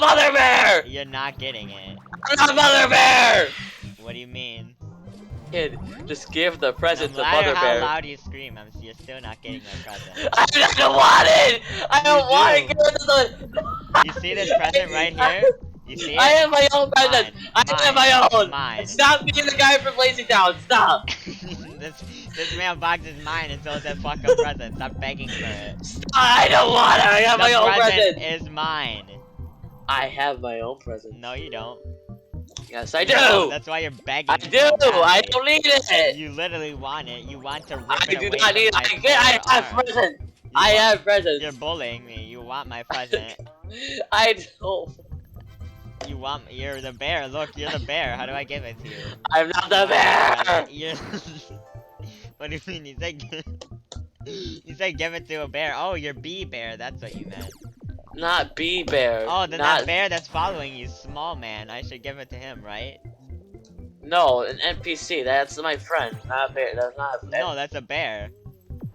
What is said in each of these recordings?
Mother Bear! You're not getting it. I'm not Mother Bear! What do you mean? Kid, just give the present No to matter Mother how Bear. loud you scream, you're still not getting my present. I don't want it! I don't want do. it! Give it to the... You see this present right here? You see I it? have my own present! Mine. I have my own! Mine. Stop being the guy from Lazy Town! Stop! this mailbox is mine until it's a fucking present. Stop begging for it. Stop! I don't want it! I have my own present! Is mine. I have my own present. No, you don't. Yes, I do! No, that's why you're begging. I do! I don't need it! You literally want it. You want to rip I it do away not from need my it! I have arm. present! I have presents! You're bullying me. You want my present. I don't. You're the bear. Look, you're the bear. How do I give it to you? I'm not the bear! You're... What do you mean? You said give it to a bear. Oh, you're bee bear. That's what you meant. Not bee bear. Oh, then not... that bear that's following you, small man. I should give it to him, right? No, an NPC. That's my friend. Not a bear. That's not a bear. No, that's a bear.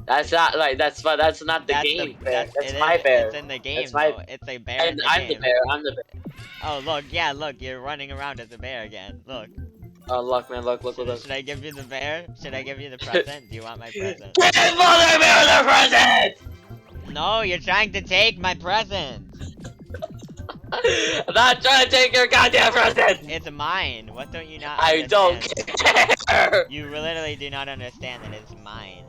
That's not like that's not the game bear. That's my bear. It's in the game. That's my... It's a bear in the I'm game. the bear. I'm the bear. Oh, look. Yeah, look. You're running around as a bear again. Look. Oh, look, man. Look. Should I give you the bear? Should I give you the present? Do you want my present? Give Mother Bear the present! No, you're trying to take my present. I'm not trying to take your goddamn present! It's mine. What don't you not I understand? don't care! You literally do not understand that it's mine.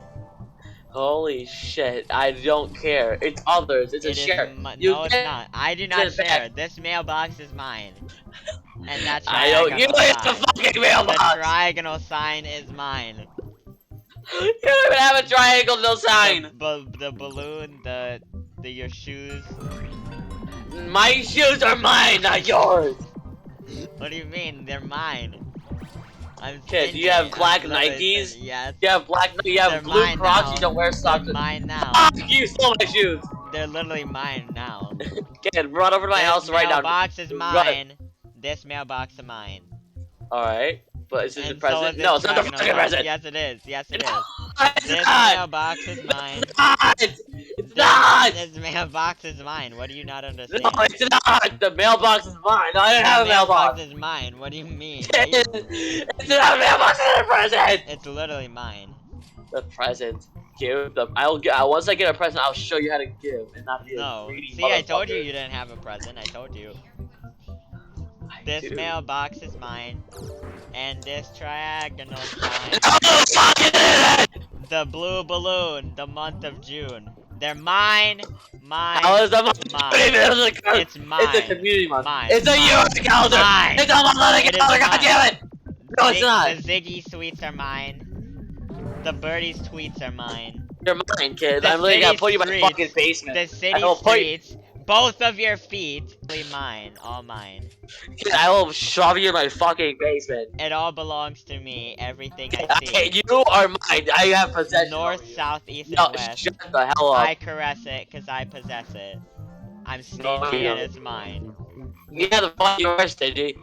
Holy shit, I don't care. It's others. It's a share. No, it's not. I do not share. This mailbox is mine. And that's I don't. You hit the fucking mailbox! The triangle sign is mine. You don't even have a triangle, no sign! The balloon, your shoes. My shoes are mine, not yours! What do you mean? They're mine. Kid, do you have black Nikes? Yes. You have blue Crocs, you don't wear socks. They're mine now. Ah, you stole my shoes! They're literally mine now. Kid, run over to my house right now. This mailbox is mine. This mailbox is mine. Alright, but is this the So present? No, it's not the fucking present! Yes, it is. Yes, it is. It's This not! mailbox is mine. It's not! This mailbox is mine. What do you not understand? No, it's not! The mailbox is mine. No, I don't have a mailbox. The mailbox is mine. What do you mean? It's not a mailbox, it's a present! It's literally mine. The present. Give the. Once I get a present, I'll show you how to give and not be a greedy See, I told you motherfucker. you didn't have a present. I told you. I This do. mailbox is mine. And this triangle sign. The blue balloon, the month of June. They're mine. How is the month? Mine. It's mine. It's a community month. Mine. It's a year calendar. Mine. It's a monthly It is calendar. God mine. damn it! No, it's not. The Ziggy sweets are mine. The Birdie's tweets are mine. You're mine, kid. The I'm literally gonna city put you in my streets. fucking basement. The city I will put streets. Both of your feet. Mine. All mine. Kid, I will shove you in my fucking basement. It all belongs to me. Everything I see. Okay, you are mine. I have possession. North, over you. south, east, No, and west. shut the hell up. I caress it because I possess it. I'm stingy and it's mine. Yeah, the fuck you are stingy.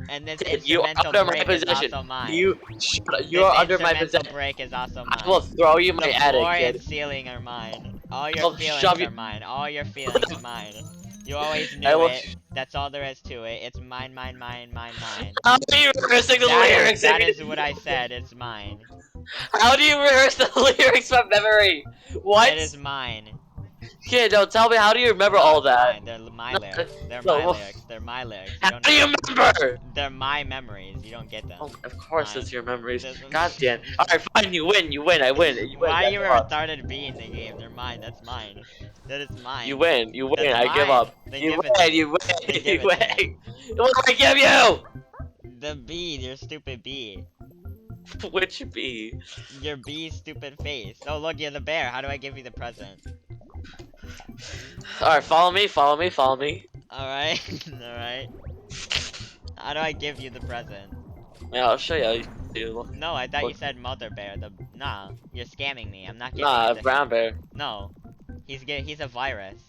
And this Kid, you are instrumental under my break is possession. also mine. You are under my This possession. instrumental break is also mine. I will throw you in my The attic, floor kid. and ceiling are mine. All your I'll feelings shove you- are mine. All your feelings are mine. You always I knew will it. That's all there is to it. It's mine, mine, mine, mine, mine. How do you rehearse the lyrics? That is what I said. It's mine. How do you rehearse the lyrics from memory? What? It is mine. Kid, don't tell me. How do you remember all that? Mine. They're my No, lyrics. They're no, my well- lyrics. They're my lyrics. How do you remember? They're my memories. You don't get them. Oh, of course, Mine. it's your memories. This one- God damn. All right, fine. You win. You win. I win. You win. Why That's you were up. retarded bee in the game? They're mine. That's mine. That is mine. You win. You win. That's I give mine. up. Then You give it to win. me. You win. Then You give it to win. What do I give you? The bee, your stupid bee. Which bee? Your bee's stupid face. Oh, look, you're the bear. How do I give you the present? Alright, follow me, follow me, follow me. Alright, alright. How do I give you the present? Yeah, I'll show you how you do. No, I thought you Look. said mother bear. Nah, you're scamming me. I'm not giving Nah, you a this. brown bear. No, he's a virus.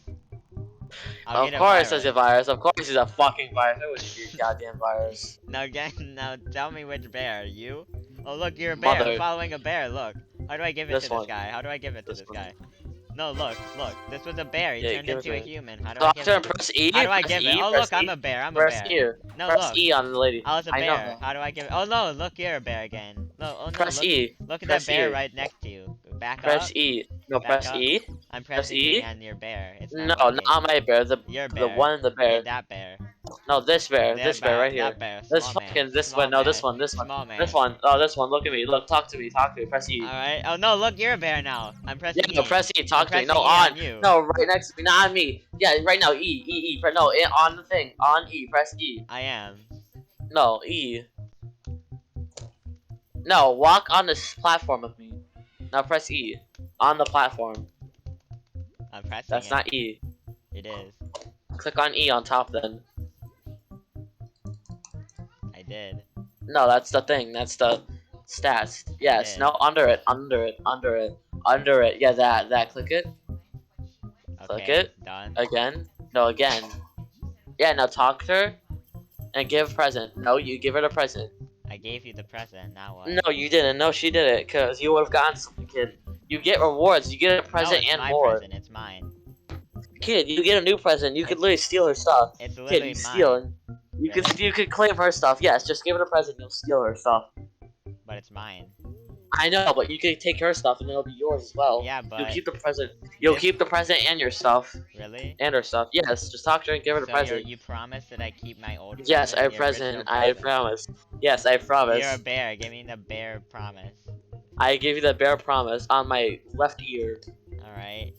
I'll Of get a course virus. he's a virus. Of course he's a fucking virus. It was your goddamn virus. Now tell me which bear. You? Oh look, you're a bear. Mother. I'm following a bear. Look. How do I give it This to this one. guy? How do I give it to This this one. guy? No, look. This was a bear. He Yeah, turned give it into a to me. human. How do I Talk give to him. it? Press E. How do I Press give it? E. Oh, Press look, I'm E. a bear. I'm a Press bear. E. No, Press look. E on the lady. I was a I know bear. that. How do I give it? Oh, no, look, you're a bear again. No, oh, no, Press E. look at that Press bear E. right next to you. Back Press up. E. No, Back press up. E. I'm Press pressing E E. on your bear. It's No, not working. not my bear. Your The bear. one in the Yeah, bear. that bear. No, this bear. This bear right here. That bear. This Small man. fucking this Small one. No, man. this one. This one. Small man. This one. Oh, this one. Look at me. Look. Talk to me. Talk to me. Press E. Alright. Oh, no, look, you're a bear now. I'm Yeah, pressing no, E. press E. I'm Talk to me. pressing No, E on. you. No, right next to me. Not on me. Yeah, right now. No, on the thing. On E. Press E. I am. No, E. No, walk on this platform with me. Now press E. On the platform. I'm pressing That's it. not E. It is. Click on E on top then. I did. No, that's the thing. That's the stats. Yes. did. No, under it. Under it. Yeah, that. Click it. Click Okay. it. Done. Again. No, again. Yeah, now talk to her and give a present. No, you give her the present. I gave you the present. Now what? No, you didn't. No, she did it. Because you would have gotten something, kid. You get rewards. You get a No, present it's and my more. present. It's mine. Kid, you get a new present. You could literally steal her stuff. It's Kid, literally you steal mine. and you Really? could claim her stuff. Yes, just give her a present. You'll steal her stuff. But it's mine. I know, but you can take her stuff and it'll be yours as well. Yeah, You'll but keep the present. You'll this- keep the present and your stuff really? and her stuff. Yes, just talk to her and give her the So present. you promise that I keep my old Yes, present, I the present. original I present. promise. Yes, I promise. You're a bear. Give me the bear promise. I give you the bear promise on my left ear. Alright.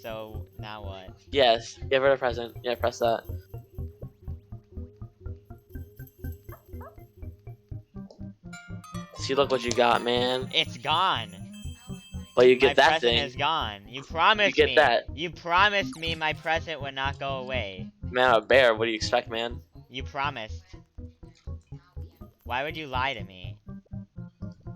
So now what? Yes, give her the present. Yeah, press that. See, look what you got, man. It's gone. But you My get that present thing. is gone. You promised get me. that. You promised me my present would not go away. Man, a bear. What do you expect, man? You promised. Why would you lie to me?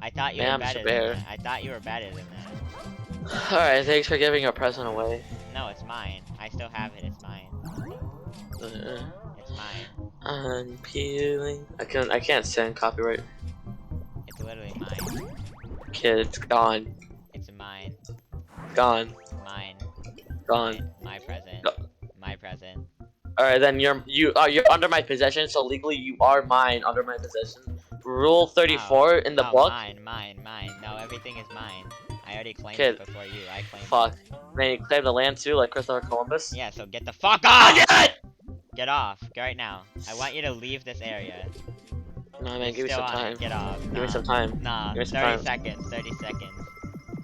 I thought you Man, were I'm just a better than bear. that. I thought you were better than that. Alright, thanks for giving a present away. No, it's mine. I still have it. It's mine. It's mine. I'm peeling. I can't send copyright. It's literally mine. Kid, it's gone. It's mine. Gone. Mine. Gone. My present. No. My present. Alright, then you're under my possession, so legally you are mine under my possession. Rule 34 in the No, book. Mine. No, everything is mine. I already claimed Kid. it before you. I claimed Fuck. it. Man, you claim the land too, like Christopher Columbus? Yeah, so get the fuck off! Get Get off. Right now. I want you to leave this area. No, man, You're give me still some on time. it. Get off. Give me some time. Nah, Give me some 30 time. seconds. 30 seconds.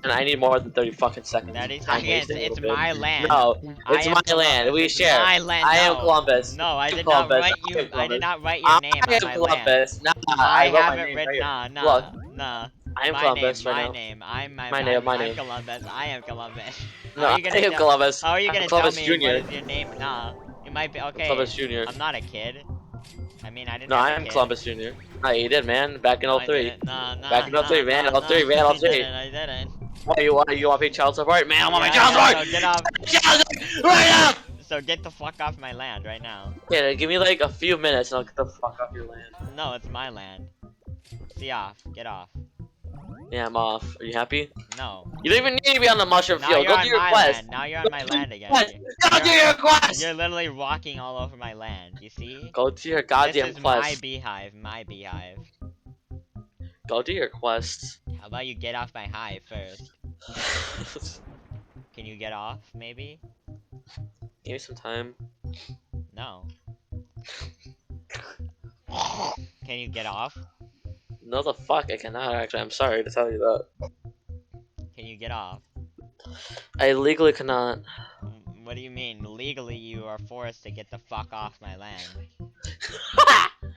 And I need more than 30 fucking seconds. 30 Time seconds. wasting a It's little bit. my land. No, I it's am my land. Columbus. We It's share. my land. I am No. Columbus. No, I did Columbus. not write I you. am I Columbus. did not write your name I on am my Columbus. land. Nah, I wrote my have it name written. right here. Nah. Look, Nah. I am My Columbus name. right My now. name. I'm my My name. My I'm name. Columbus. I am Columbus. No, How are I you gonna am tell? Columbus. How are you I'm gonna tell Columbus me Jr. what is your name? Nah. You might be okay. Columbus Jr. I'm not a kid. I mean, I didn't No, have I a am kid. Columbus Jr. No, you did, man. Back in No, I 03. didn't. Nah. Back in 03, man. 03, man. I 03. didn't. I didn't. What, you want to pay child support? Man, I want my child Yeah, support! so get off. Child support! Right now! So get the fuck off my land right now. Okay, give me like a few minutes and I'll get the fuck off your land. No, it's my land. See off. Get off. Yeah, I'm off. Are you happy? No. You don't even need to be on the mushroom Now field. you're Go on do your my quest. land. Now you're on my land again. Go do your quest! You're literally walking all over my land. You see? Go do your goddamn This is my quest. beehive. My beehive. Go do your quest. How about you get off my hive first? Can you get off, maybe? Give me some time. No. Can you get off? No, the fuck, I cannot actually. I'm sorry to tell you that. Can you get off? I legally cannot. What do you mean? Legally, you are forced to get the fuck off my land.